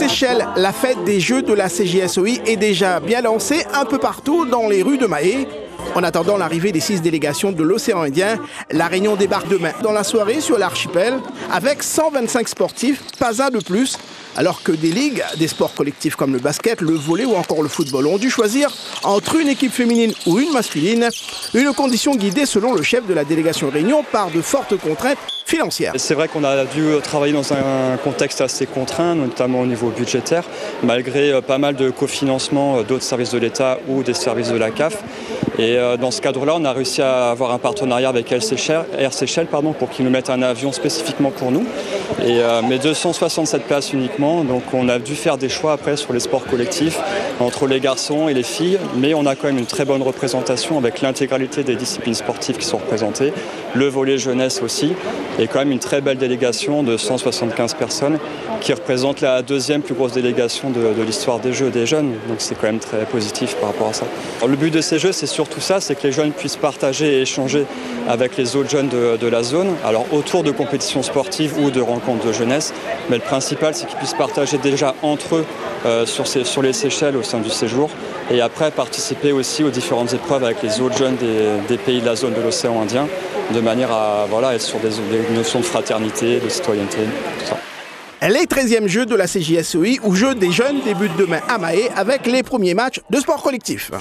Seychelles, la fête des Jeux de la CJSOI est déjà bien lancée un peu partout dans les rues de Mahé. En attendant l'arrivée des 6 délégations de l'océan Indien, la Réunion débarque demain dans la soirée sur l'archipel avec 125 sportifs, pas un de plus, alors que des ligues, des sports collectifs comme le basket, le volley ou encore le football ont dû choisir entre une équipe féminine ou une masculine, une condition guidée selon le chef de la délégation Réunion par de fortes contraintes financières. C'est vrai qu'on a dû travailler dans un contexte assez contraint, notamment au niveau budgétaire, malgré pas mal de cofinancement d'autres services de l'État ou des services de la CAF. Et dans ce cadre-là, on a réussi à avoir un partenariat avec Air Seychelles pour qu'ils nous mettent un avion spécifiquement pour nous. Mais 267 places uniquement, donc on a dû faire des choix après sur les sports collectifs entre les garçons et les filles, mais on a quand même une très bonne représentation avec l'intégralité des disciplines sportives qui sont représentées, le volley jeunesse aussi, et quand même une très belle délégation de 175 personnes qui représente la deuxième plus grosse délégation de l'histoire des Jeux des jeunes, donc c'est quand même très positif par rapport à ça. Alors, le but de ces Jeux, c'est surtout ça, c'est que les jeunes puissent partager et échanger avec les autres jeunes de la zone, alors autour de compétitions sportives ou de rencontres de jeunesse, mais le principal, c'est qu'ils puissent partager déjà entre eux sur les Seychelles au sein du séjour, et après participer aussi aux différentes épreuves avec les autres jeunes des pays de la zone de l'océan Indien, de manière à être sur des notions de fraternité, de citoyenneté, tout ça. Les 13e Jeux de la CJSOI ou Jeux des jeunes débutent demain à Mahé avec les premiers matchs de sport collectif.